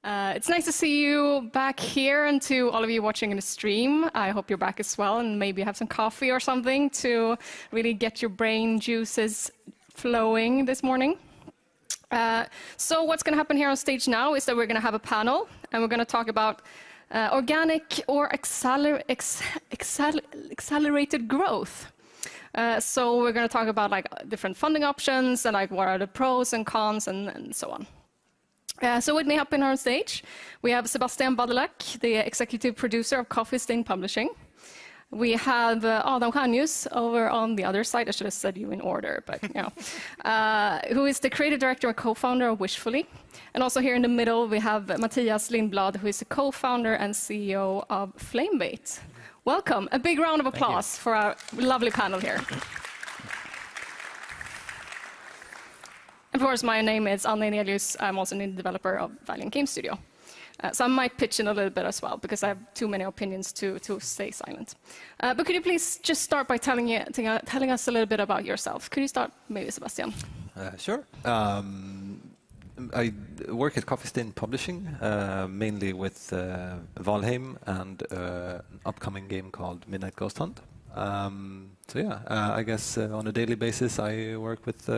It's nice to see you back here, and to all of you watching in the stream. I hope you're back as well, and maybe have some coffee or something to really get your brain juices flowing this morning. So what's going to happen here on stage now is that we're going to have a panel, and we're going to talk about organic or accelerated growth. So we're going to talk about like different funding options and like what are the pros and cons and so on. So with me up in our stage, we have Sebastian Badylak, the executive producer of Coffee Stain Publishing. We have Stjärnljus over on the other side. I should have said you in order, but you know, who is the creative director and co-founder of Wishfully. And also here in the middle, we have Mattias Lindblad, who is the co-founder and CEO of Flamebait. Welcome. A big round of applause for our lovely panel here. Of course, my name is Jenelius. I'm also the developer of Valiant Game Studio. So I might pitch in a little bit as well, because I have too many opinions to stay silent. But could you please just start by telling us a little bit about yourself? Could you start, maybe, Sebastian? Sure. I work at Coffee Stain Publishing, mainly with Valheim and an upcoming game called Midnight Ghost Hunt. So yeah, I guess on a daily basis I work with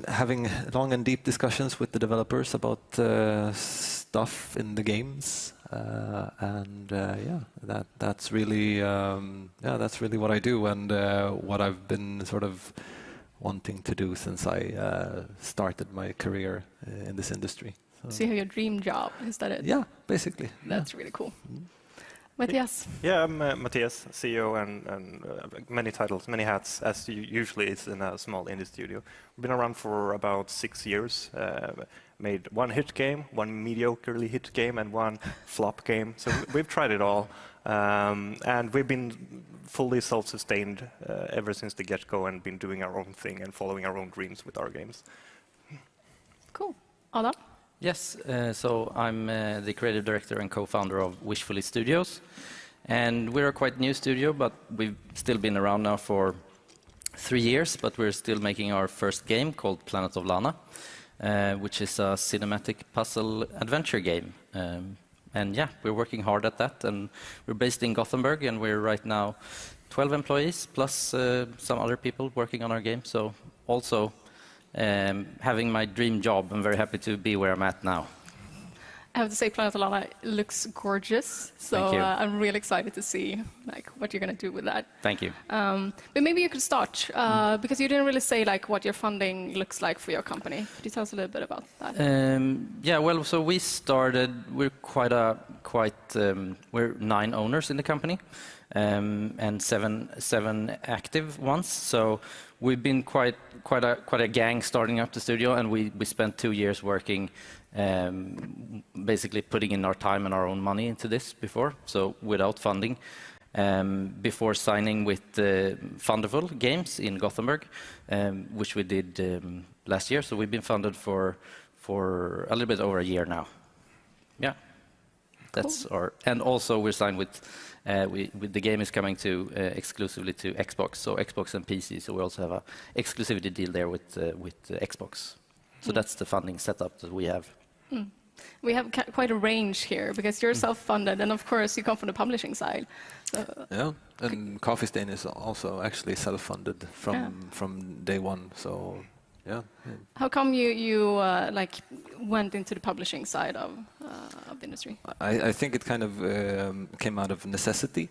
having long and deep discussions with the developers about stuff in the games, and that's really what I do, and what I've been sort of wanting to do since I started my career in this industry. So you have your dream job, is that it? Yeah, basically. That's really cool. Mattias? Yeah, I'm Mattias, CEO, and many titles, many hats, as usually is in a small indie studio. We've been around for about 6 years, made one hit game, one mediocrely hit game, and one flop game. So we've tried it all, and we've been fully self-sustained ever since the get-go, and been doing our own thing and following our own dreams with our games. Cool. Adam? Yes, so I'm the creative director and co-founder of Wishfully Studios, and we're a quite new studio, but we've still been around now for 3 years, but we're still making our first game called Planet of Lana, which is a cinematic puzzle adventure game. And yeah, we're working hard at that, and we're based in Gothenburg, and we're right now 12 employees, plus some other people working on our game, so also having my dream job. I'm very happy to be where I'm at now. I have to say, Planet of Lana looks gorgeous, so I'm really excited to see like what you're going to do with that. Thank you. But maybe you could start, because you didn't really say like what your funding looks like for your company. Could you tell us a little bit about that? Yeah, well, so we started. We're 9 owners in the company, and seven active ones. So we've been quite a gang starting up the studio, and we spent 2 years working, basically putting in our time and our own money into this before, so without funding, before signing with Fundable Games in Gothenburg, which we did last year. So we've been funded for a little bit over a year now. Yeah, that's cool. And also we're signed with the game is coming to exclusively to Xbox, so Xbox and PC. So we also have a exclusivity deal there with Xbox. So that's the funding setup that we have. We have quite a range here, because you're self-funded, and of course you come from the publishing side. So yeah, and Coffee Stain is also actually self-funded from day one. So yeah. How come you like went into the publishing side of the industry? I think it kind of came out of necessity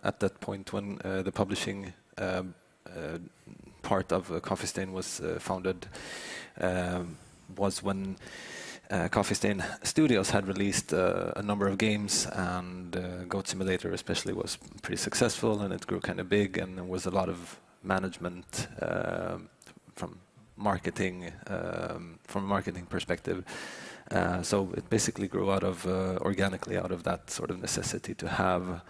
at that point when the publishing part of Coffee Stain was founded. Was when Coffee Stain Studios had released a number of games, and Goat Simulator especially was pretty successful, and it grew kind of big, and there was a lot of management from a marketing perspective. So it basically grew organically out of that sort of necessity to have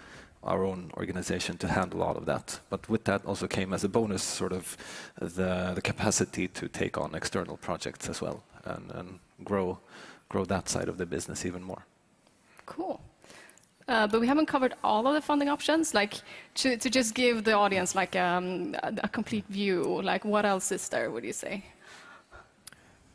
our own organization to handle all of that. But with that also came as a bonus sort of the capacity to take on external projects as well, and grow that side of the business even more. Cool. But we haven't covered all of the funding options. Like to just give the audience like a complete view. Like what else is there? Would you say?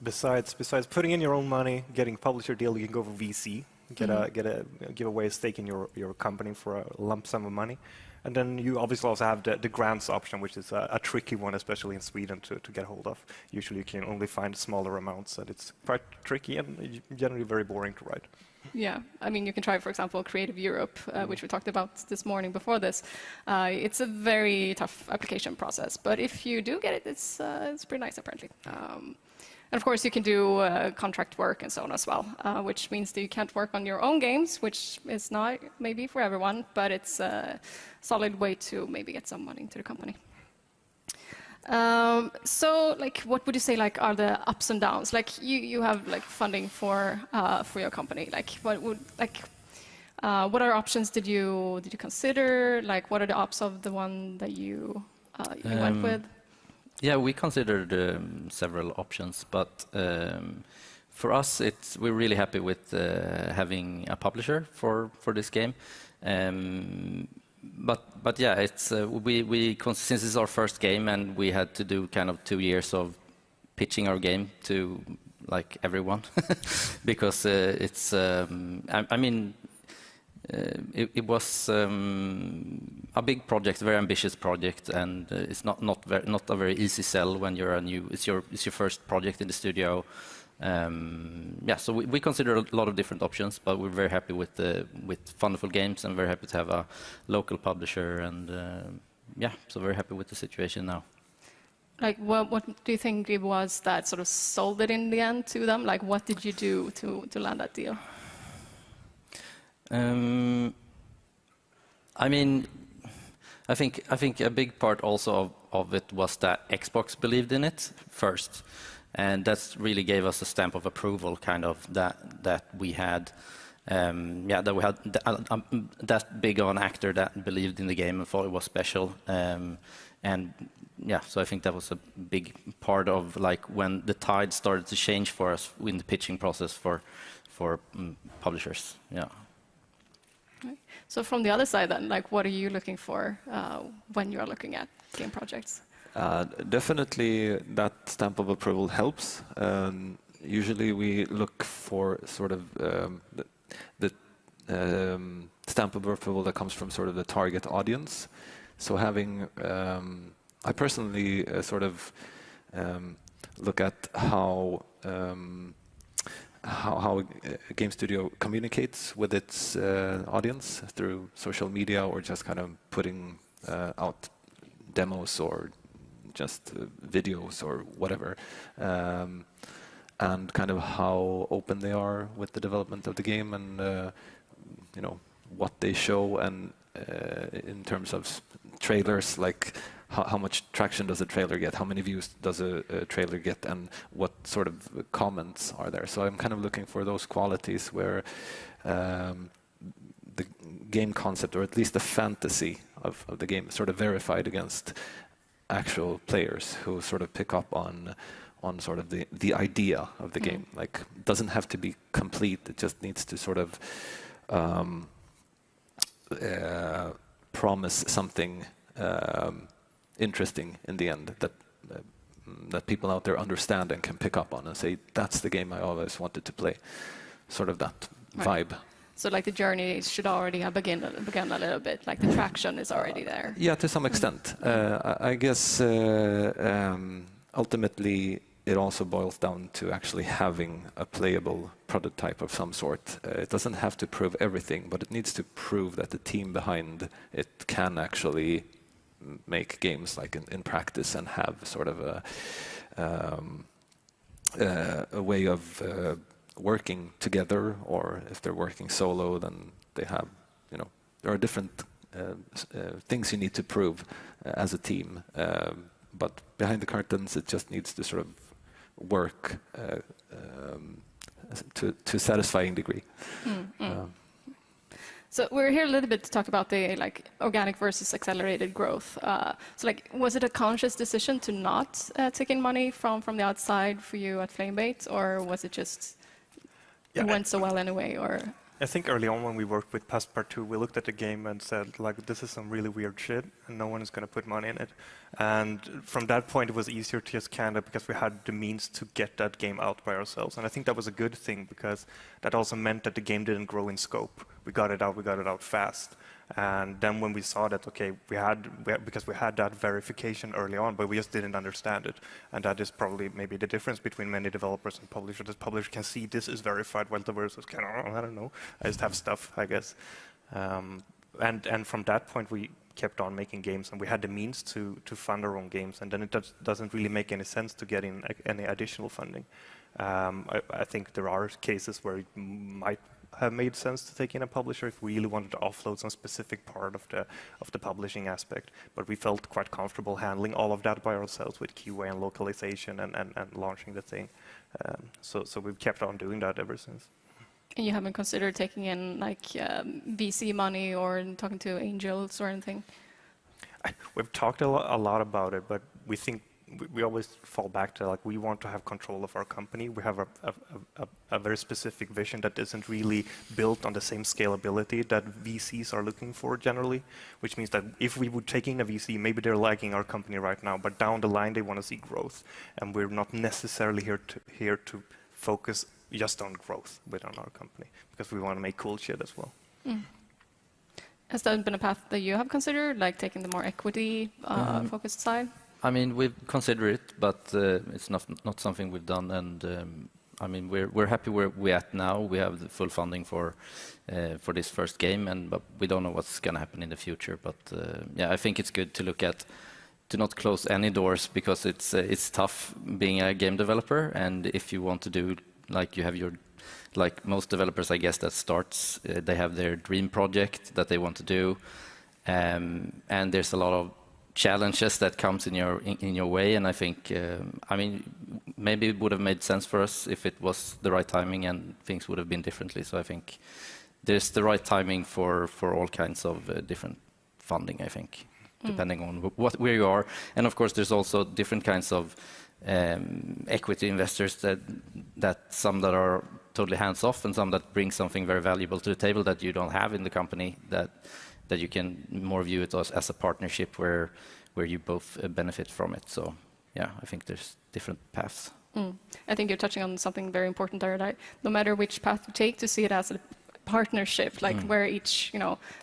besides putting in your own money, getting publisher deal, you can go for VC, give away a stake in your company for a lump sum of money. And then you obviously also have the grants option, which is a tricky one, especially in Sweden, to get hold of. Usually you can only find smaller amounts, and it's quite tricky and generally very boring to write. Yeah, I mean, you can try, for example, Creative Europe, which we talked about this morning before this. It's a very tough application process, but if you do get it, it's pretty nice, apparently. And of course, you can do contract work and so on as well, which means that you can't work on your own games, which is not maybe for everyone, but it's a solid way to maybe get some money into the company. So, like, what would you say, like, are the ups and downs? Like, you have like funding for your company. Like, what other options did you consider? Like, what are the ops of the one that you went with? Yeah, we considered several options, but for us, we're really happy with having a publisher for this game. But yeah, it's since it's our first game and we had to do kind of 2 years of pitching our game to like everyone because it's I mean. It was a big project, a very ambitious project, and it's not a very easy sell when you're it's your first project in the studio. Yeah, so we consider a lot of different options, but we're very happy with Wonderful Games and very happy to have a local publisher, and yeah, so very happy with the situation now. Like, what do you think it was that sort of sold it in the end to them? Like, what did you do to land that deal? I mean, I think a big part also of it was that Xbox believed in it first, and that really gave us a stamp of approval, kind of that we had, yeah, that we had that big of an actor that believed in the game and thought it was special, and yeah, so I think that was a big part of like when the tide started to change for us in the pitching process for publishers, yeah. So from the other side then, like, what are you looking for when you are looking at game projects? Definitely that stamp of approval helps. Usually we look for sort of the stamp of approval that comes from sort of the target audience. So having, I personally sort of look at how a game studio communicates with its audience through social media or just kind of putting out demos or just videos or whatever, and kind of how open they are with the development of the game and you know, what they show, and in terms of trailers, like how much traction does a trailer get, how many views does a trailer get, and what sort of comments are there. So I'm kind of looking for those qualities where the game concept, or at least the fantasy of the game, is sort of verified against actual players who sort of pick up on sort of the idea of the game. Like, it doesn't have to be complete, it just needs to sort of promise something interesting in the end that people out there understand and can pick up on and say, that's the game I always wanted to play. Sort of that vibe. So like the journey should already have begun a little bit, like the traction is already there. Yeah, to some extent. I guess ultimately it also boils down to actually having a playable prototype of some sort. It doesn't have to prove everything, but it needs to prove that the team behind it can actually make games like in practice and have sort of a way of working together, or if they're working solo, then they have, you know, there are different things you need to prove as a team. But behind the curtains, it just needs to sort of work to a satisfying degree. So we're here a little bit to talk about the like organic versus accelerated growth. So like, was it a conscious decision to not take in money from the outside for you at Flamebait, or was it just it went so well anyway? Or I think early on when we worked with Passepartout, we looked at the game and said, like, this is some really weird shit, and no one is going to put money in it. And from that point, it was easier to just kind of, because we had the means to get that game out by ourselves. And I think that was a good thing, because that also meant that the game didn't grow in scope. We got it out fast. And then when we saw that, okay, because we had that verification early on, but we just didn't understand it. And that is probably maybe the difference between many developers and publishers. The publisher can see this is verified, while developers kind of, I don't know, I just have stuff, I guess. And from that point, we kept on making games, and we had the means to fund our own games. And then it doesn't really make any sense to get in any additional funding. I think there are cases where it might have made sense to take in a publisher if we really wanted to offload some specific part of the publishing aspect. But we felt quite comfortable handling all of that by ourselves with QA and localization and launching the thing. So we've kept on doing that ever since. And you haven't considered taking in like VC money or talking to angels or anything? We've talked a lot about it, but we think we always fall back to, like, we want to have control of our company. We have a very specific vision that isn't really built on the same scalability that VCs are looking for generally, which means that if we would take in a VC, maybe they're liking our company right now, but down the line they want to see growth. And we're not necessarily here to focus just on growth within our company, because we want to make cool shit as well. Mm. Has that been a path that you have considered, like taking the more equity focused side? I mean, we've considered it, but it's not something we've done. And I mean, we're happy where we're at now. We have the full funding for this first game, but we don't know what's going to happen in the future. But yeah, I think it's good to look at to not close any doors, because it's tough being a game developer. And if you want to do, like, you have your, like most developers, I guess, that starts, they have their dream project that they want to do, and there's a lot of challenges that comes in your way. And I think, I mean, maybe it would have made sense for us if it was the right timing and things would have been differently. So I think there's the right timing for all kinds of different funding, I think, depending on where you are. And of course, there's also different kinds of equity investors, that some that are totally hands off and some that bring something very valuable to the table that you don't have in the company, that you can more view it as a partnership where you both benefit from it. So yeah, I think there's different paths. I think you're touching on something very important there, that no matter which path you take, to see it as a partnership, like where each,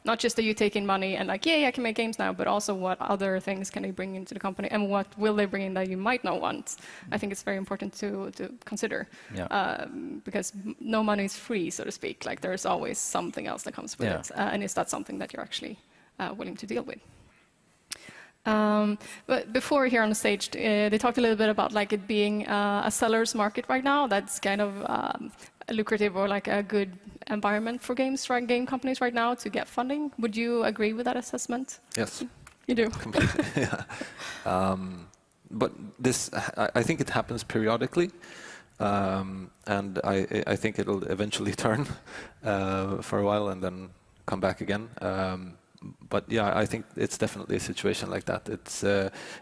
not just that you take in money and like, I can make games now, but also what other things can they bring into the company and what will they bring in that you might not want. I think it's very important to consider, because no money is free, so to speak. Like, there's always something else that comes with it, and is that something that you're actually willing to deal with? But before here on the stage, they talked a little bit about like it being a seller's market right now. That's kind of lucrative, or like a good environment for game companies right now to get funding. Would you agree with that assessment? Yes. You do? Completely, yeah. But this, I think it happens periodically, and I think it'll eventually turn for a while and then come back again. But yeah, I think it's definitely a situation like that. It's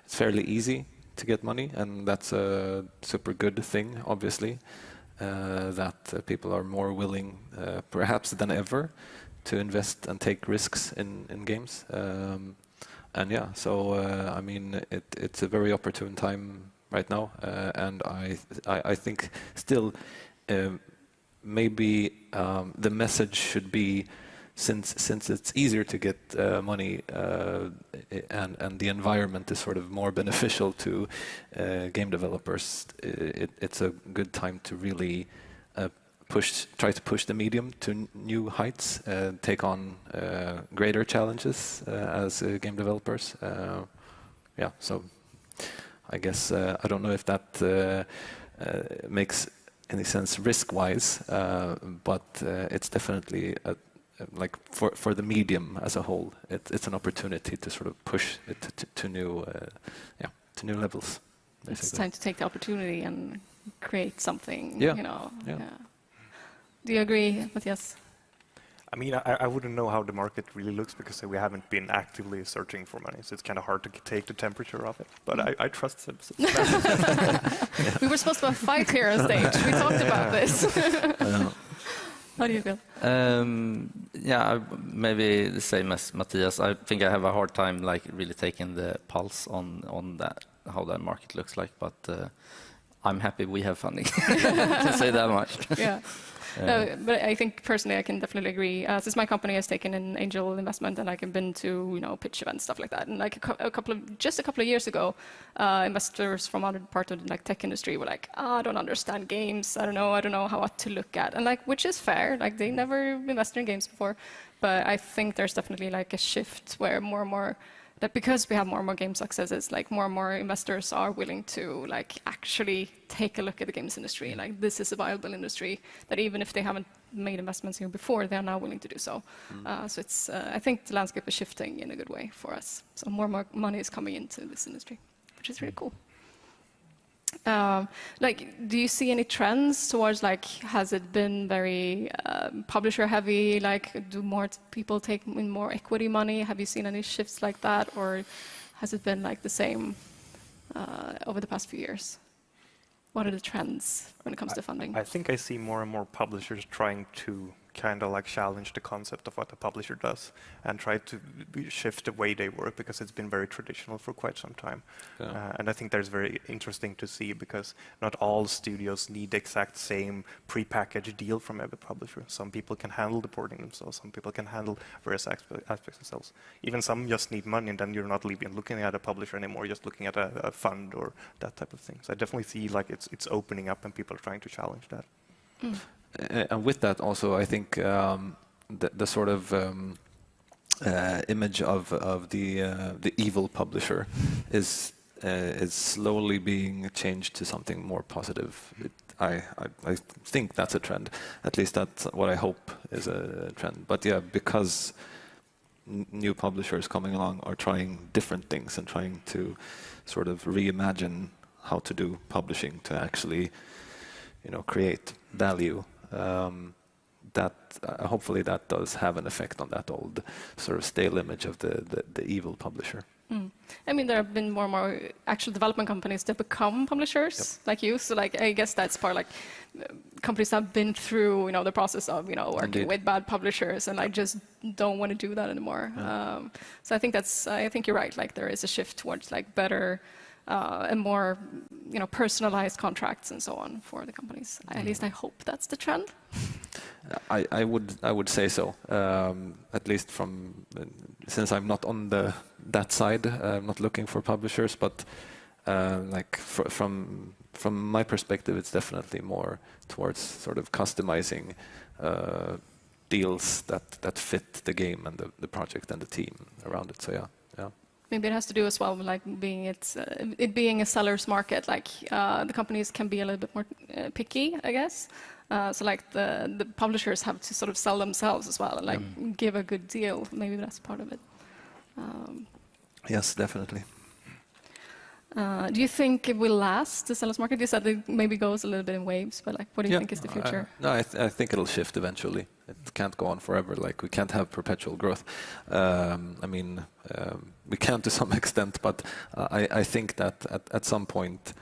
fairly easy to get money, and that's a super good thing, obviously. That people are more willing, perhaps than ever, to invest and take risks in games. And yeah, so I mean, it's a very opportune time right now, and I think still maybe the message should be, since it's easier to get money and the environment is sort of more beneficial to game developers, it's a good time to really try to push the medium to new heights, take on greater challenges as game developers. Yeah, so I guess I don't know if that makes any sense risk-wise, but it's definitely like for the medium as a whole, it's an opportunity to sort of push it to new levels. Basically. It's time to take the opportunity and create something. Yeah. Do you agree, Mattias? I mean, I wouldn't know how the market really looks, because we haven't been actively searching for money, so it's kind of hard to take the temperature of it. But I trust Sebastian. We were supposed to have a fight here on stage. We talked about this. How do you feel? Yeah, maybe the same as Mattias. I think I have a hard time like really taking the pulse on that, how that market looks like, but I'm happy we have funding to say that much. Yeah. No, but I think personally I can definitely agree. Since my company has taken an angel investment and I've been to pitch events, stuff like that, and like a couple of years ago, investors from other part of the like tech industry were like, I don't understand games. I don't know how what to look at, and like which is fair. Like they never invested in games before, but I think there's definitely like a shift where more and more. That because we have more and more game successes, like more and more investors are willing to like actually take a look at the games industry. Like this is a viable industry that even if they haven't made investments here before, they are now willing to do so. So it's I think the landscape is shifting in a good way for us. So more and more money is coming into this industry, which is really cool. Like, do you see any trends towards like, has it been very publisher heavy? Like, do more people take in more equity money? Have you seen any shifts like that, or has it been like the same over the past few years? What are the trends when it comes to funding? I think I see more and more publishers trying to kind of like challenge the concept of what a publisher does and try to shift the way they work, because it's been very traditional for quite some time. Yeah. And I think that's very interesting to see, because not all studios need the exact same prepackaged deal from every publisher. Some people can handle the porting themselves, some people can handle various aspects themselves. Even some just need money, and then you're not looking at a publisher anymore, just looking at a fund or that type of thing. So I definitely see like it's opening up and people are trying to challenge that. And with that also, I think the sort of image of the evil publisher is slowly being changed to something more positive. I think that's a trend. At least that's what I hope is a trend. But yeah, because new publishers coming along are trying different things and trying to sort of reimagine how to do publishing to actually, create value. That hopefully that does have an effect on that old sort of stale image of the evil publisher. I mean, there have been more and more actual development companies that become publishers, like you. So, like, I guess that's part like companies that have been through, the process of, working Indeed. with bad publishers, and like just don't want to do that anymore. So I think you're right. Like, there is a shift towards like better and more, personalized contracts and so on for the companies. At least I hope that's the trend. I would say so. At least since I'm not on that side, I'm not looking for publishers, but from my perspective, it's definitely more towards sort of customizing deals that fit the game and the project and the team around it. So yeah. Maybe it has to do as well with like it being a seller's market. Like the companies can be a little bit more picky, I guess. So like the publishers have to sort of sell themselves as well and like give a good deal. Maybe that's part of it. Yes, definitely. Do you think it will last, the seller's market? You said it maybe goes a little bit in waves, but like, what do you think is the future? No, I think it'll shift eventually. It can't go on forever. Like, we can't have perpetual growth. We can to some extent, but I think that at some point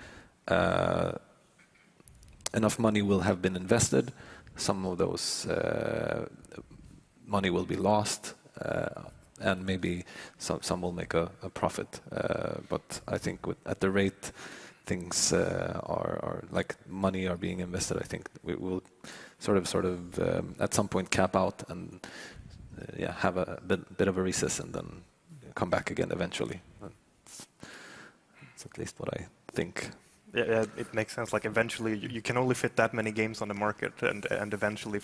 enough money will have been invested. Some of those money will be lost. And maybe some will make a profit. But I think at the rate things are like money are being invested, I think we will sort of at some point cap out and have a bit of a recess and then come back again eventually. That's at least what I think. Yeah, it makes sense. Like eventually, you can only fit that many games on the market, and eventually,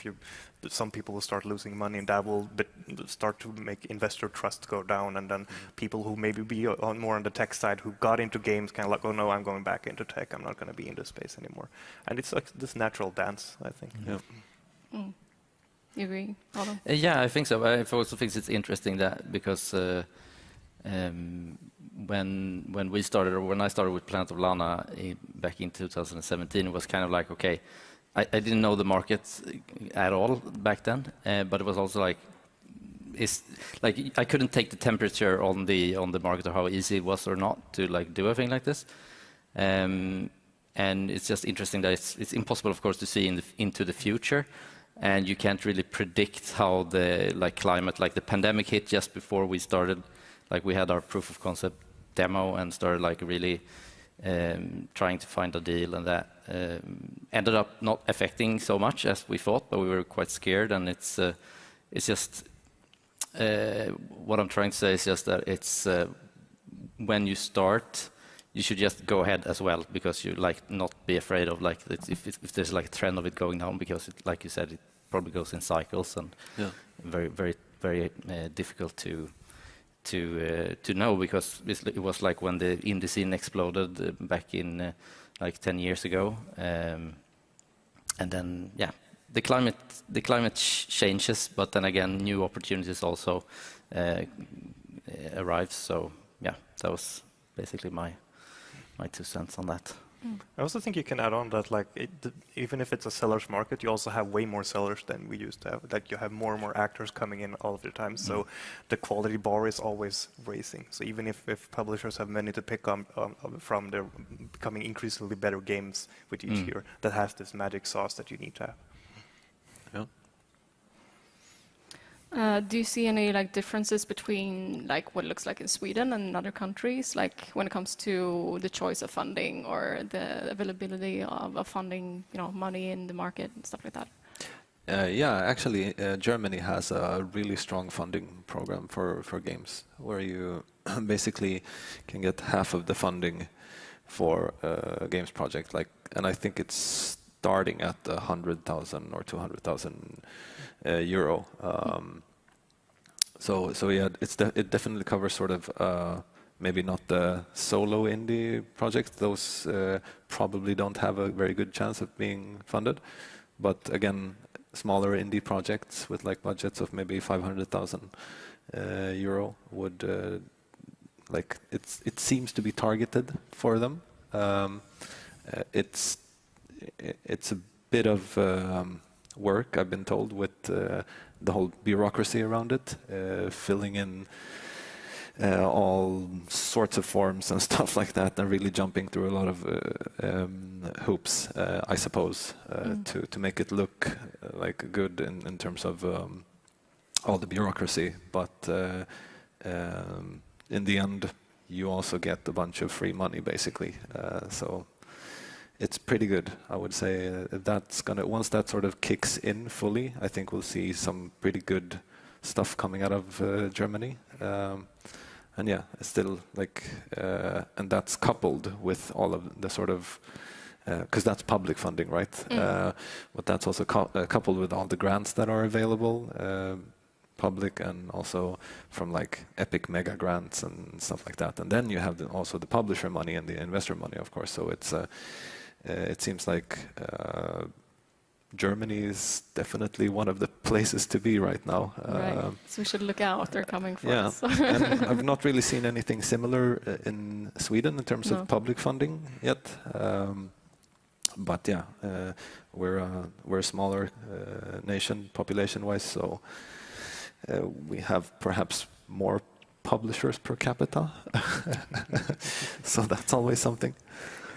some people will start losing money, and that will start to make investor trust go down, and then people who maybe be more on the tech side who got into games kind of like, oh no, I'm going back into tech. I'm not going to be in this space anymore, and it's like this natural dance, I think. Yeah. You agree, Adam? Yeah, I think so. I also think it's interesting that because. When we started, or when I started with Planet of Lana back in 2017, it was kind of like, okay, I didn't know the market at all back then, but it was also like, it's like I couldn't take the temperature on the market or how easy it was or not to like do a thing like this, and it's just interesting that it's impossible, of course, to see into the future. and you can't really predict how the climate, like the pandemic hit just before we started. Like we had our proof of concept demo and started like really trying to find a deal, and that ended up not affecting so much as we thought, but we were quite scared. And it's just what I'm trying to say is just that it's when you start, you should just go ahead as well, because you like not be afraid of like if there's like a trend of it going down, because it, like you said, it probably goes in cycles, and very difficult to know, because it was like when the indie scene exploded back in like 10 years ago, and then the climate changes, but then again new opportunities also arrive. So that was basically my 2 cents on that. I also think you can add on that, like, even if it's a seller's market, you also have way more sellers than we used to have. Like, you have more and more actors coming in all of the time, so the quality bar is always raising. So even if publishers have many to pick on from, they're becoming increasingly better games with each year that has this magic sauce that you need to have. Do you see any like differences between like what it looks like in Sweden and other countries, like when it comes to the choice of funding or the availability of funding, money in the market and stuff like that? Actually, Germany has a really strong funding program for games, where you basically can get half of the funding for a games project. And I think it's starting at 100,000 or 200,000 euro. It definitely covers sort of maybe not the solo indie projects. Those probably don't have a very good chance of being funded. But again, smaller indie projects with like budgets of maybe 500,000 euro would it seems to be targeted for them. It's a bit of work, I've been told, with the whole bureaucracy around it, filling in all sorts of forms and stuff like that, and really jumping through a lot of hoops, I suppose, to make it look like good in terms of all the bureaucracy. But in the end, you also get a bunch of free money, basically. So it's pretty good, I would say. Once that sort of kicks in fully, I think we'll see some pretty good stuff coming out of Germany. And it's still like, and that's coupled with all of the sort of, because that's public funding, right? But that's also coupled with all the grants that are available, public and also from like Epic mega grants and stuff like that. And then you have also the publisher money and the investor money, of course. So it seems like Germany is definitely one of the places to be right now. Right. So we should look out. They're coming for us. And I've not really seen anything similar in Sweden in terms of public funding yet. But we're a smaller nation population-wise, so we have perhaps more publishers per capita. So that's always something.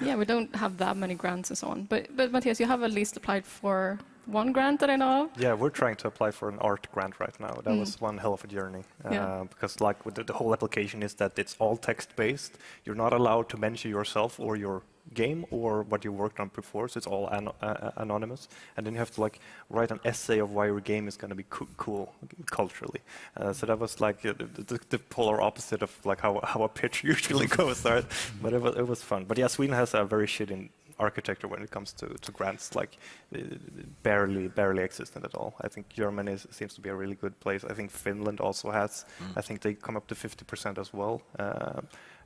Yeah, we don't have that many grants and so on. But Mattias, you have at least applied for one grant that I know of? Yeah, we're trying to apply for an art grant right now. That was one hell of a journey. Because like with the whole application is that it's all text-based. You're not allowed to mention yourself or your game or what you worked on before, so it's all anonymous. And then you have to like write an essay of why your game is going to be cool culturally. So that was like the polar opposite of like how a pitch usually goes, right? But it was fun. But yeah, Sweden has a very shitty architecture when it comes to grants, like barely existent at all. I think Germany seems to be a really good place. I think Finland also has. I think they come up to 50% as well.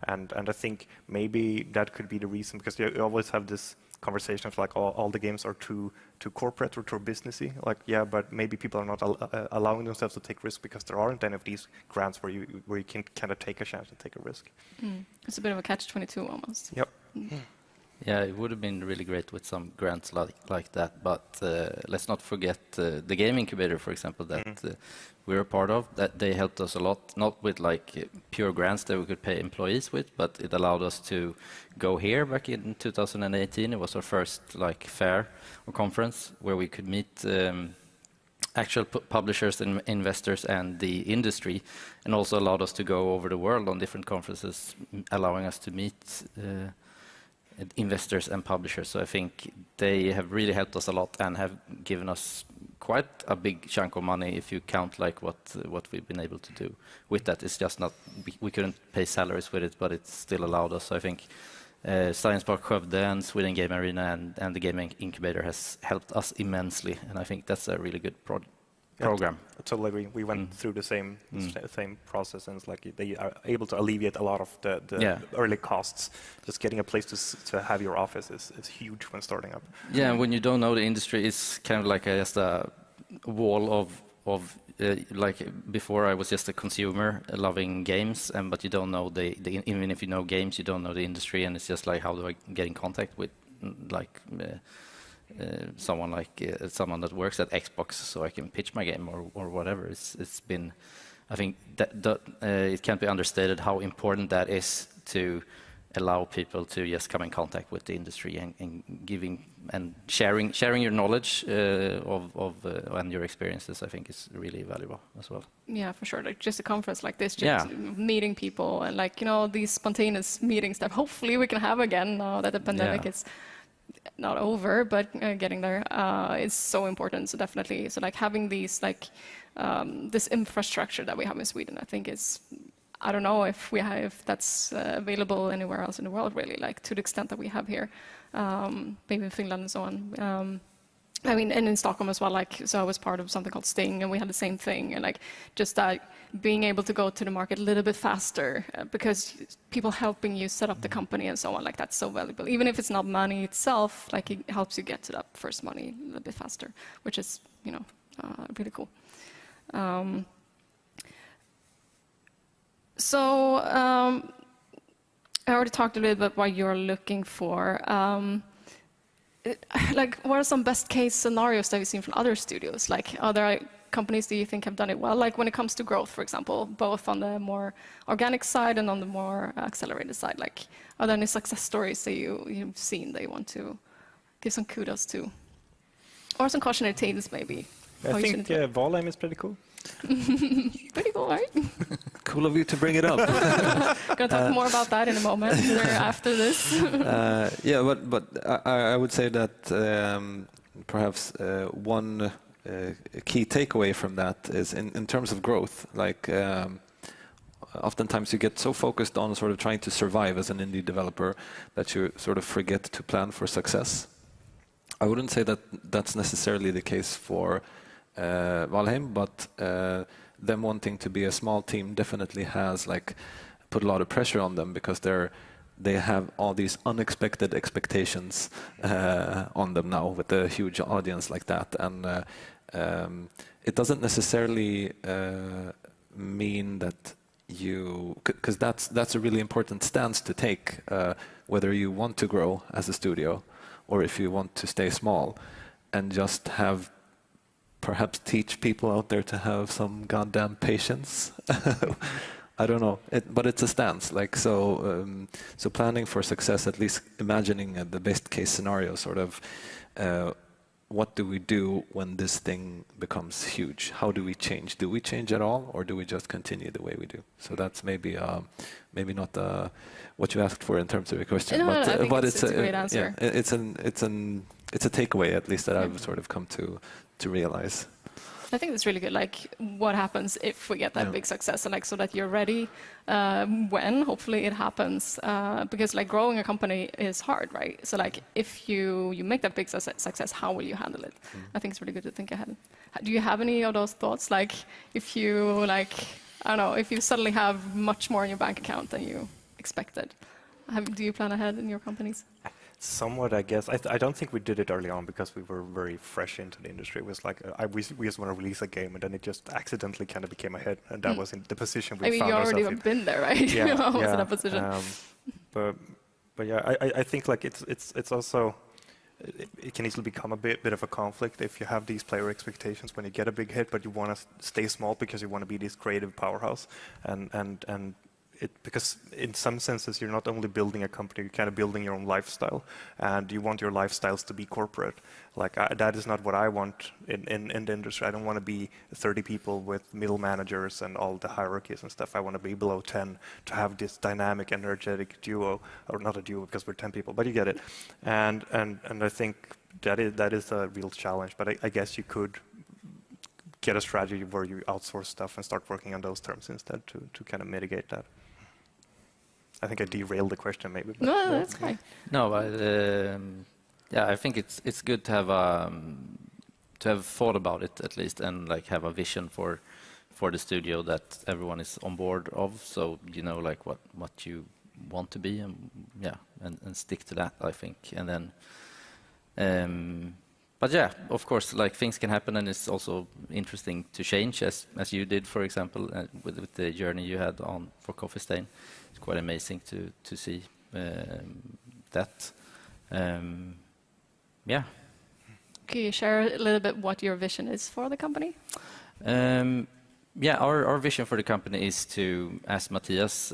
And I think maybe that could be the reason, because you always have this conversation of like all the games are too corporate or too businessy. Like, yeah, but maybe people are not allowing themselves to take risks because there aren't any of these grants where you can kind of take a chance and take a risk. It's a bit of a catch-22 almost. Yep. Yeah, it would have been really great with some grants like that, but let's not forget the game incubator, for example, that we're a part of. That they helped us a lot, not with like pure grants that we could pay employees with, but it allowed us to go here back in 2018. It was our first like fair or conference where we could meet actual publishers and investors and the industry, and also allowed us to go over the world on different conferences, allowing us to meet investors and publishers. So I think they have really helped us a lot and have given us quite a big chunk of money if you count like what we've been able to do with that. It's just not, we couldn't pay salaries with it, but it still allowed us. So I think Science Park Skövde and Sweden Game Arena and the Gaming Incubator has helped us immensely, and I think that's a really good program. I totally agree. We went through the same process, and it's like they are able to alleviate a lot of the early costs. Just getting a place to have your office is huge when starting up. Yeah, and when you don't know the industry, it's kind of like just a wall of like before I was just a consumer loving games, but you don't know even if you know games, you don't know the industry, and it's just like, how do I get in contact with like someone that works at Xbox so I can pitch my game or whatever. It's been, I think that it can't be understated how important that is to allow people to just come in contact with the industry and giving and sharing your knowledge and your experiences. I think is really valuable as well. Yeah, for sure. Like just a conference like this, just meeting people and like, you know, these spontaneous meetings that hopefully we can have again now that the pandemic is not over, but getting there is so important. So definitely, so like having these like this infrastructure that we have in Sweden, I think is, I don't know if that's available anywhere else in the world, really, like to the extent that we have here, maybe in Finland and so on. I mean, and in Stockholm as well, like, so I was part of something called Sting, and we had the same thing, and like, just that being able to go to the market a little bit faster, because people helping you set up the company and so on, like, that's so valuable. Even if it's not money itself, like, it helps you get to that first money a little bit faster, which is, you know, really cool. So I already talked a little bit about what you're looking for. Like, what are some best case scenarios that you've seen from other studios? Like, are there companies that you think have done it well? Like when it comes to growth, for example, both on the more organic side and on the more accelerated side. Like, are there any success stories that you've seen that you want to give some kudos to? Or some cautionary tales, maybe? I think Valiant is pretty cool. Pretty cool, right? Cool of you to bring it up. Gonna talk more about that in a moment after this. Yeah, but I would say that perhaps one key takeaway from that is in terms of growth. Like oftentimes you get so focused on sort of trying to survive as an indie developer that you sort of forget to plan for success. I wouldn't say that that's necessarily the case for Valheim, but them wanting to be a small team definitely has like put a lot of pressure on them, because they have all these unexpected expectations on them now with a huge audience like that, and it doesn't necessarily mean that because that's a really important stance to take, whether you want to grow as a studio or if you want to stay small, and just have perhaps teach people out there to have some goddamn patience. I don't know, but it's a stance. Like so planning for success, at least imagining the best case scenario, sort of. What do we do when this thing becomes huge? How do we change? Do we change at all, or do we just continue the way we do? So that's maybe not what you asked for in terms of your question, but it's a great answer. Yeah, it's a takeaway, at least, that I've sort of come to realize. I think it's really good. Like, what happens if we get that big success, and like so that you're ready when hopefully it happens. Because like growing a company is hard, right? So like if you make that big success, how will you handle it? I think it's really good to think ahead. Do you have any of those thoughts? Like if you I don't know, if you suddenly have much more in your bank account than you expected, do you plan ahead in your companies? Somewhat, I guess. I don't think we did it early on because we were very fresh into the industry. It was like we just want to release a game, and then it just accidentally kind of became a hit, and that was in the position we found ourselves in. You already been there, right? Yeah, almost in that position. But yeah, I think like it's also it can easily become a bit of a conflict if you have these player expectations when you get a big hit, but you want to stay small because you want to be this creative powerhouse, and because in some senses you're not only building a company, you're kind of building your own lifestyle, and you want your lifestyles to be corporate. Like that is not what I want in the industry. I don't want to be 30 people with middle managers and all the hierarchies and stuff. I want to be below 10 to have this dynamic, energetic duo, or not a duo because we're 10 people, but you get it. And I think that is a real challenge. But I guess you could get a strategy where you outsource stuff and start working on those terms instead to kind of mitigate that. I think I derailed the question maybe. But No, that's fine. No, but yeah, I think it's good to have thought about it at least, and like have a vision for the studio that everyone is on board of. So you know, like what you want to be, and yeah, and stick to that, I think. And then, but yeah, of course, like things can happen, and it's also interesting to change, as you did, for example, with the journey you had on for Coffee Stain. It's quite amazing to see that. Yeah. Can you share a little bit what your vision is for the company? Yeah, our vision for the company is to, as Mattias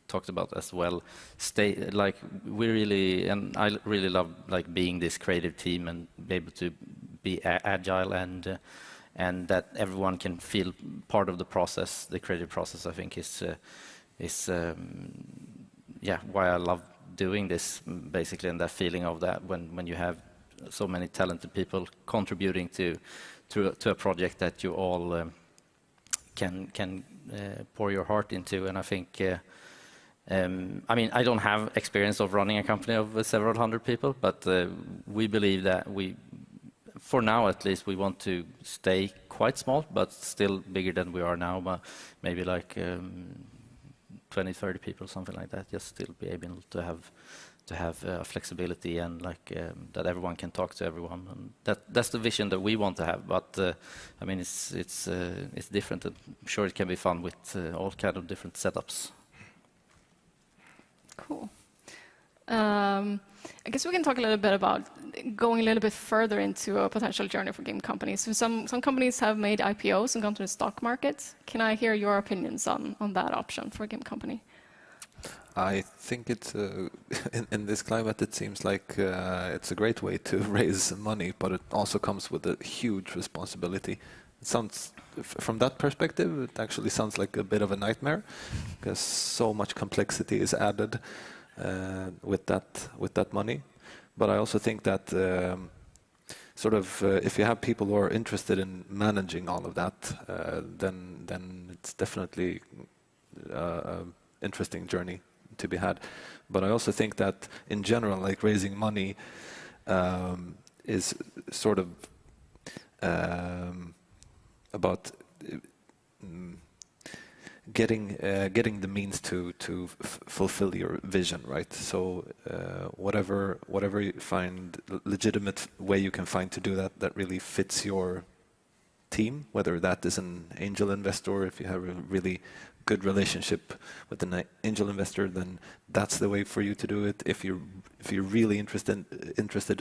talked about as well, stay like we really, and I really love like being this creative team and be able to be agile and that everyone can feel part of the process, the creative process. I think is yeah, why I love doing this basically, and that feeling of that when you have so many talented people contributing to a project that you all can pour your heart into. And I think I mean, I don't have experience of running a company of several hundred people, but we believe that for now at least, we want to stay quite small, but still bigger than we are now, but maybe like 20, 30 people, something like that, just still be able to have flexibility and like that everyone can talk to everyone, and that's the vision that we want to have. But I mean, it's different. I'm sure it can be fun with all kind of different setups. Cool. I guess we can talk a little bit about going a little bit further into a potential journey for game companies. So some companies have made IPOs and gone to the stock market. Can I hear your opinions on that option for a game company? I think it's in this climate, it seems like it's a great way to raise money, but it also comes with a huge responsibility. It sounds, from that perspective, it actually sounds like a bit of a nightmare, because so much complexity is added with that money. But I also think that sort of if you have people who are interested in managing all of that, then it's definitely an interesting journey to be had. But I also think that in general, like raising money is sort of about getting the means to fulfill your vision, right? So whatever you find legitimate way you can find to do that really fits your team, whether that is an angel investor, if you have a really good relationship with an angel investor, then that's the way for you to do it. If you're really interested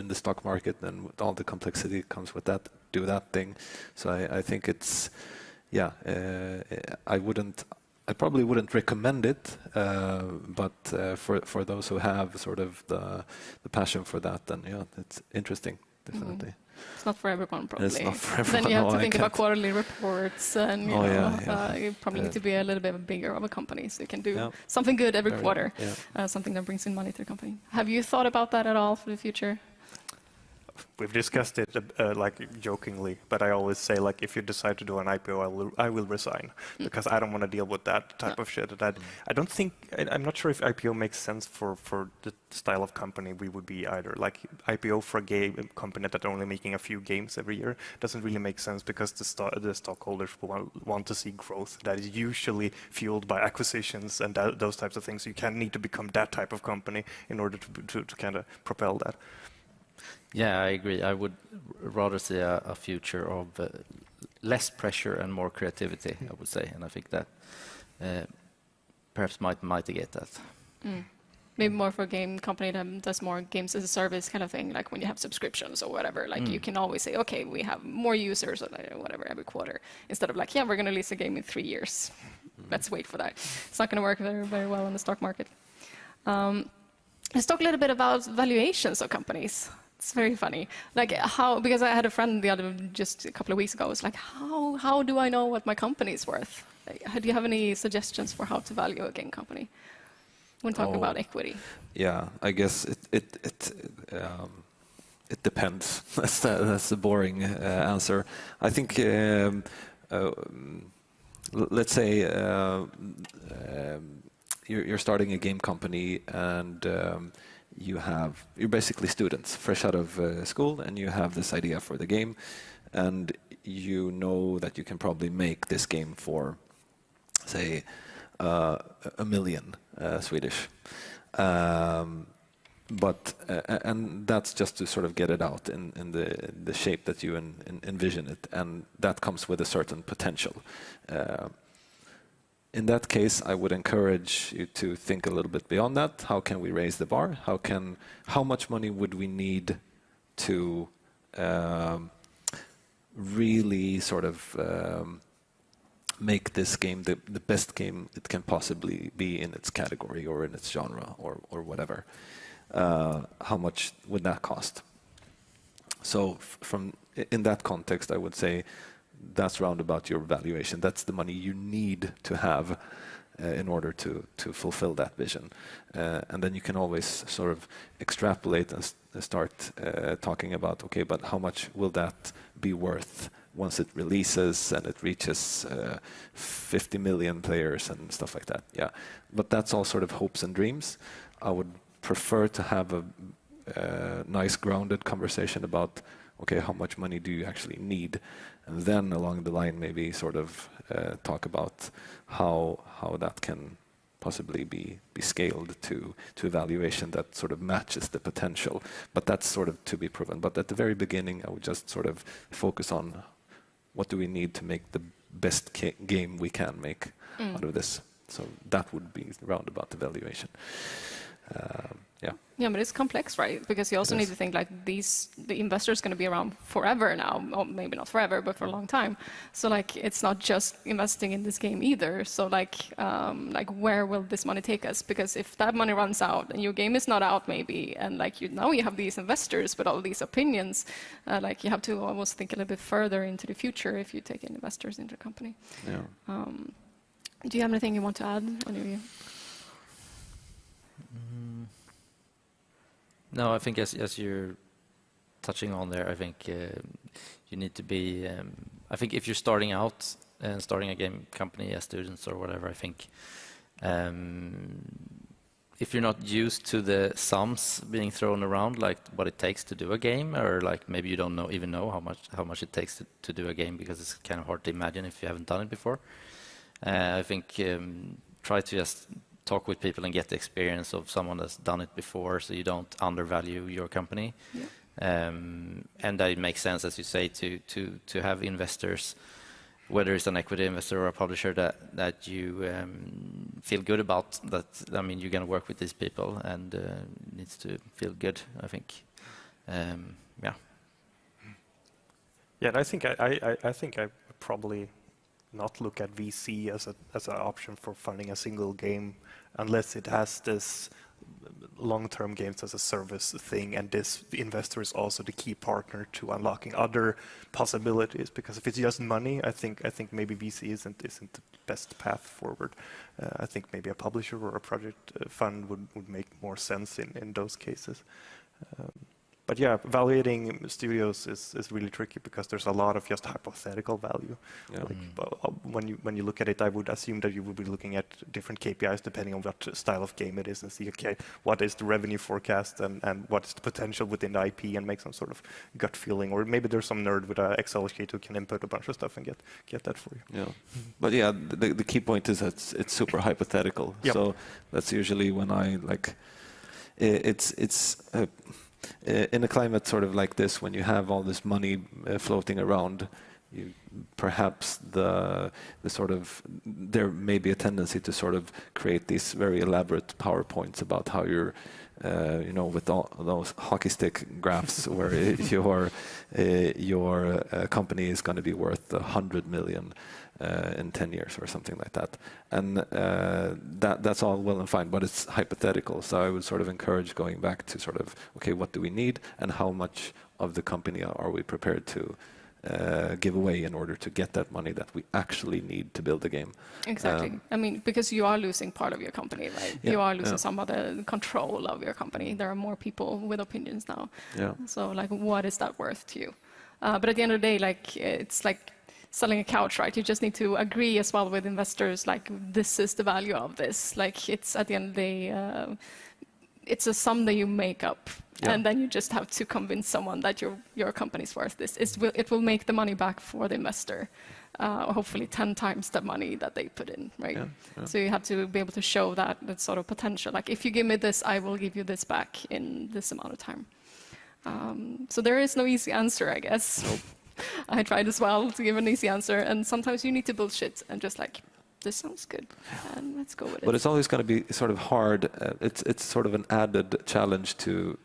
in the stock market, then with all the complexity comes with that, do that thing. So I think it's, yeah, I probably wouldn't recommend it, but for those who have sort of the passion for that, then yeah, it's interesting, definitely. Mm-hmm. It's not for everyone, probably. It's not for everyone. Then you have to think about quarterly reports, and you probably need to be a little bit bigger of a company, so you can do something good every quarter, something that brings in money to the company. Have you thought about that at all for the future? We've discussed it like jokingly, but I always say like if you decide to do an IPO, I will resign because I don't want to deal with that type of shit. I don't think I'm not sure if IPO makes sense for the style of company we would be either. Like IPO for a game company that are only making a few games every year doesn't really make sense because the stockholders want to see growth that is usually fueled by acquisitions and those types of things. You can need to become that type of company in order to kind of propel that. Yeah, I agree. I would rather see a future of less pressure and more creativity, I would say. And I think that perhaps might mitigate that. Maybe more for a game company that does more games as a service kind of thing, like when you have subscriptions or whatever. Like you can always say, okay, we have more users or whatever every quarter, instead of like, yeah, we're going to release a game in 3 years. Let's wait for that. It's not going to work very, very well in the stock market. Let's talk a little bit about valuations of companies. It's very funny. Like how, because I had a friend just a couple of weeks ago, was like, how do I know what my company is worth? Like, do you have any suggestions for how to value a game company when talking about equity? Yeah, I guess it depends. That's the boring answer. I think let's say you're starting a game company and you're basically students fresh out of school, and you have this idea for the game, and you know that you can probably make this game for, say, 1 million Swedish. But and that's just to sort of get it out in the shape that you envision it, and that comes with a certain potential. In that case, I would encourage you to think a little bit beyond that. How can we raise the bar? How much money would we need to really sort of make this game the best game it can possibly be in its category or in its genre or whatever? How much would that cost? So in that context, I would say that's round about your valuation. That's the money you need to have in order to fulfill that vision. And then you can always sort of extrapolate and start talking about, okay, but how much will that be worth once it releases and it reaches 50 million players and stuff like that? Yeah, but that's all sort of hopes and dreams. I would prefer to have a nice grounded conversation about, okay, how much money do you actually need? And then along the line, maybe sort of talk about how that can possibly be scaled to a valuation that sort of matches the potential. But that's sort of to be proven. But at the very beginning, I would just sort of focus on what do we need to make the best game we can make out of this. So that would be round about the valuation. Yeah, but it's complex, right? Because you also need to think like the investor is going to be around forever now, or maybe not forever, but for a long time. So like, it's not just investing in this game either. So like where will this money take us? Because if that money runs out and your game is not out, maybe, and like now you have these investors with all these opinions, like you have to almost think a little bit further into the future if you take in investors into the company. Yeah. Do you have anything you want to add? Any of you? No, I think as you're touching on there, I think you need to be. I think if you're starting out and starting a game company as students or whatever, I think if you're not used to the sums being thrown around, like what it takes to do a game, or like maybe you don't even know how much it takes to do a game, because it's kind of hard to imagine if you haven't done it before. I think try to just talk with people and get the experience of someone that's done it before, so you don't undervalue your company. Yeah. And that it makes sense, as you say, to have investors, whether it's an equity investor or a publisher, that you feel good about. That, I mean, you're going to work with these people, and it needs to feel good, I think. Yeah. Yeah, and I think I probably not look at VC as an option for funding a single game, unless it has this long-term games as a service thing, and the investor is also the key partner to unlocking other possibilities. Because if it's just money, I think maybe VC isn't the best path forward. I think maybe a publisher or a project fund would make more sense in those cases. But yeah, evaluating studios is really tricky, because there's a lot of just hypothetical value. Yeah. Like, when you look at it, I would assume that you would be looking at different KPIs depending on what style of game it is, and see, okay, what is the revenue forecast and what is the potential within the IP, and make some sort of gut feeling. Or maybe there's some nerd with an Excel sheet who can input a bunch of stuff and get that for you. Yeah. But yeah, the key point is that it's super hypothetical. Yep. So that's usually when I like in a climate sort of like this, when you have all this money floating around, perhaps the sort of there may be a tendency to sort of create these very elaborate PowerPoints about how you're with all those hockey stick graphs where your company is going to be worth 100 million in 10 years or something like that. And that's all well and fine, but it's hypothetical. So I would sort of encourage going back to sort of, okay, what do we need and how much of the company are we prepared to give away in order to get that money that we actually need to build the game. Exactly. I mean, because you are losing part of your company, right? Yeah, you are losing some of the control of your company. There are more people with opinions now. Yeah. So, like, what is that worth to you? But at the end of the day, like, it's like selling a couch, right? You just need to agree as well with investors, like, this is the value of this. Like, it's at the end of the day, it's a sum that you make up. Yeah. And then you just have to convince someone that your company's worth this. It will make the money back for the investor, hopefully 10 times the money that they put in, right? Yeah, yeah. So you have to be able to show that sort of potential. Like, if you give me this, I will give you this back in this amount of time. So there is no easy answer, I guess. Nope. I tried as well to give an easy answer, and sometimes you need to bullshit and just like, this sounds good, and let's go with it. But it's always going to be sort of hard. It's sort of an added challenge to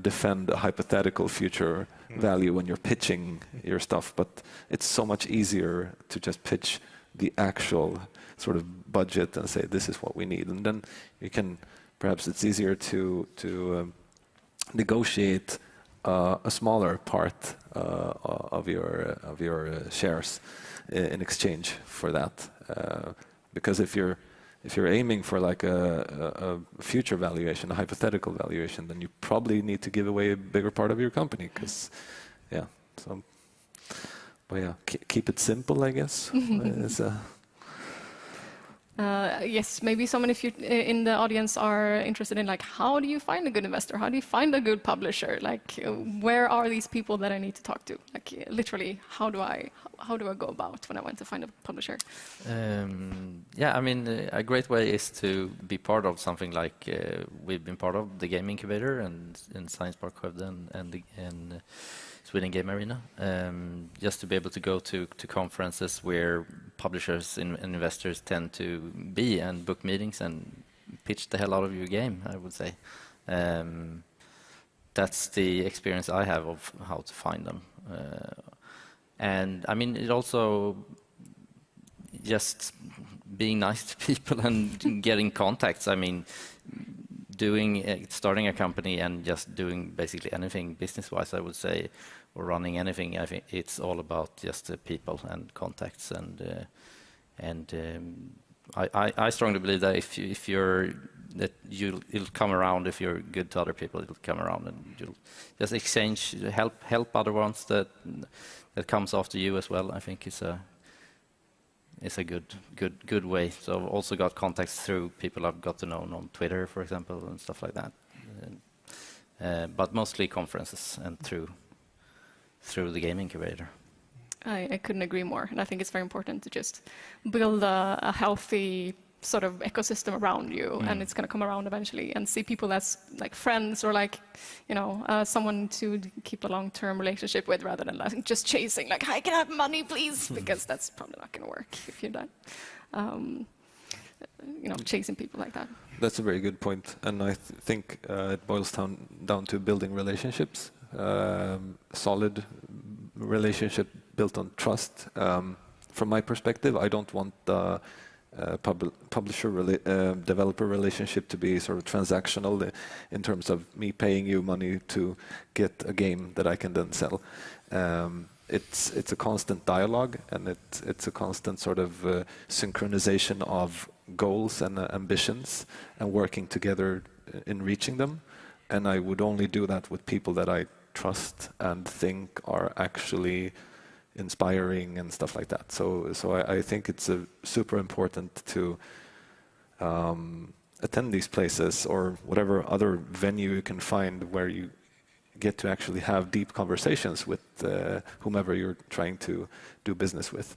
defend a hypothetical future value when you're pitching your stuff. But it's so much easier to just pitch the actual sort of budget and say, this is what we need. And then you can, perhaps it's easier to negotiate a smaller part of your shares in exchange for that. Because if you're aiming for like a future valuation, a hypothetical valuation, then you probably need to give away a bigger part of your company. Because, yeah, so, but yeah, keep it simple, I guess. Yes, maybe someone if you in the audience are interested in like, how do you find a good investor? How do you find a good publisher? Like, where are these people that I need to talk to? Like, literally, how do I go about when I want to find a publisher? Yeah, I mean, a great way is to be part of something like we've been part of the Game Incubator and in Science Park Skövde and Sweden Game Arena, just to be able to go to conferences where publishers and investors tend to be and book meetings and pitch the hell out of your game, I would say. That's the experience I have of how to find them. And I mean, it also just being nice to people and getting contacts. I mean, starting a company and just doing basically anything business-wise, I would say, or running anything, I think it's all about just the people and contacts. And I strongly believe that if it'll come around. If you're good to other people, it'll come around, and you'll just exchange, help other ones that comes after you as well. I think it's a good way. So I've also got contacts through people I've got to know on Twitter, for example, and stuff like that. But mostly conferences and through the Game Incubator. I couldn't agree more, and I think it's very important to just build a healthy sort of ecosystem around you, and it's going to come around eventually, and see people as like friends or like, someone to keep a long-term relationship with, rather than like just chasing like, I can have money, please, because that's probably not going to work if you're done. Chasing people like that. That's a very good point, and I think it boils down to building relationships, solid relationship built on trust. From my perspective, I don't want the publisher-developer relationship to be sort of transactional in terms of me paying you money to get a game that I can then sell. It's a constant dialogue, and it's a constant sort of synchronization of goals and ambitions and working together in reaching them. And I would only do that with people that I trust and think are actually inspiring and stuff like that. So I think it's super important to attend these places or whatever other venue you can find where you get to actually have deep conversations with whomever you're trying to do business with.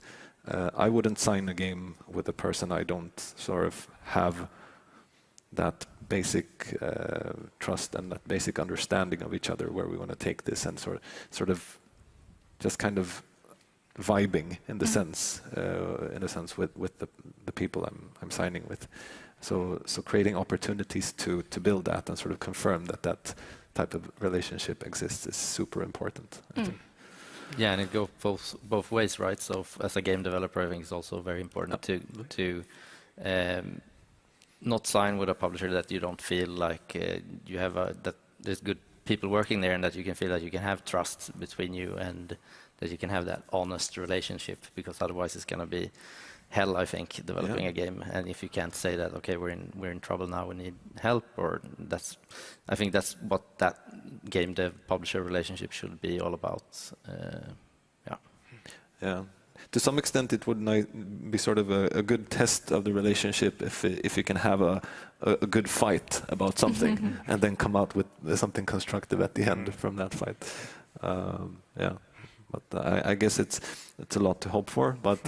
I wouldn't sign a game with a person I don't sort of have that basic trust and that basic understanding of each other, where we want to take this, and sort of just kind of vibing in the sense, in a sense, with the people I'm signing with. So creating opportunities to build that and sort of confirm that type of relationship exists is super important, I think. Yeah, and it goes both ways, right? So as a game developer, I think it's also very important to not sign with a publisher that you don't feel like you have that there's good people working there, and that you can feel that you can have trust between you, and that you can have that honest relationship, because otherwise it's going to be hell, I think, developing a game. And if you can't say that, okay, we're in trouble now, we need help, or I think that's what that game dev publisher relationship should be all about. Yeah. To some extent, it would be sort of a good test of the relationship if you can have a good fight about something and then come out with something constructive at the end from that fight. But I guess it's a lot to hope for. But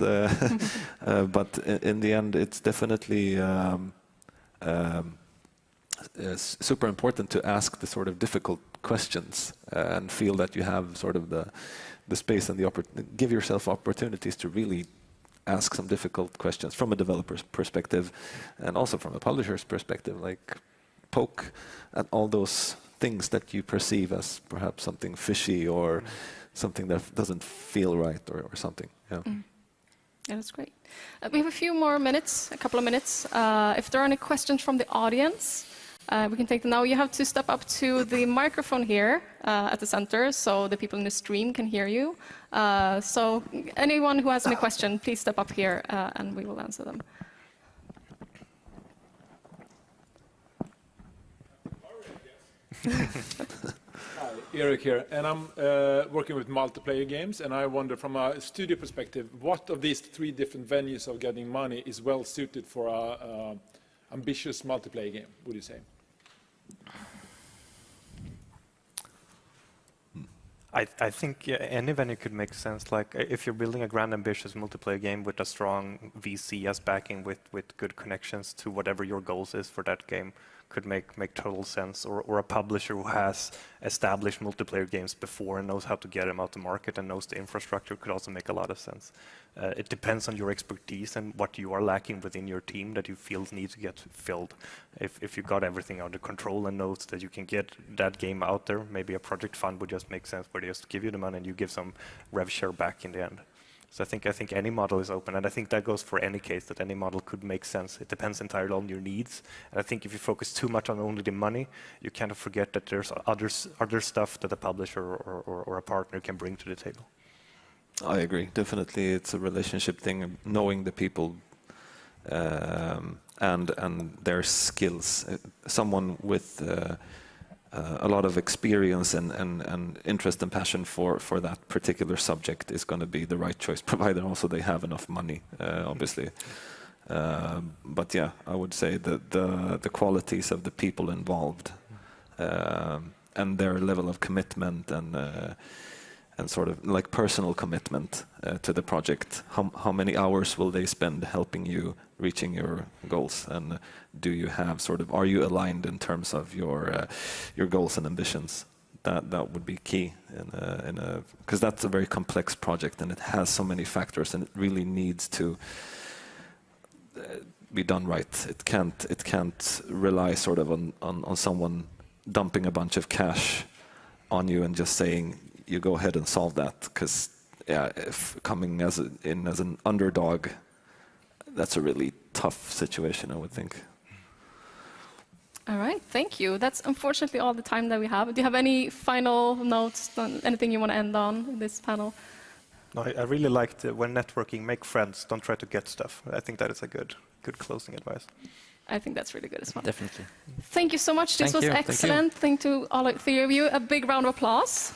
but in the end, it's definitely super important to ask the sort of difficult questions and feel that you have sort of the space and give yourself opportunities to really ask some difficult questions from a developer's perspective, and also from a publisher's perspective, like poke at all those things that you perceive as perhaps something fishy or something that doesn't feel right or something. Yeah. Yeah, that's great. We have a few more minutes, a couple of minutes. If there are any questions from the audience, we can take them now. You have to step up to the microphone here at the center so the people in the stream can hear you. So anyone who has any question, please step up here and we will answer them. Hi, Eric here, and I'm working with multiplayer games, and I wonder from a studio perspective, what of these 3 different venues of getting money is well suited for a ambitious multiplayer game, would you say? I think any venue could make sense. Like if you're building a grand, ambitious multiplayer game with a strong VC as backing, with good connections to whatever your goals is for that game, could make total sense. Or a publisher who has established multiplayer games before and knows how to get them out to market and knows the infrastructure could also make a lot of sense. It depends on your expertise and what you are lacking within your team that you feel needs to get filled. If you got everything under control and knows that you can get that game out there, maybe a project fund would just make sense, where they just give you the money and you give some rev share back in the end. So I think any model is open, and I think that goes for any case, that any model could make sense. It depends entirely on your needs, and I think if you focus too much on only the money, you kind of forget that there's other stuff that a publisher or a partner can bring to the table. I agree. Definitely, it's a relationship thing, knowing the people and their skills. Someone with a lot of experience and interest and passion for that particular subject is going to be the right choice, provided also they have enough money, obviously. But yeah, I would say that the qualities of the people involved and their level of commitment and sort of like personal commitment to the project. How many hours will they spend helping you reaching your goals, and do you have are you aligned in terms of your goals and ambitions? That would be key because that's a very complex project and it has so many factors, and it really needs to be done right. It can't rely sort of on someone dumping a bunch of cash on you and just saying, you go ahead and solve that, because if coming as an underdog, that's a really tough situation, I would think. All right, thank you. That's unfortunately all the time that we have. Do you have any final notes, anything you want to end on in this panel? No, I really liked when networking, make friends, don't try to get stuff. I think that is a good closing advice. I think that's really good as well. Definitely. Thank you so much. This was excellent. Thank you to all 3 of you. A big round of applause.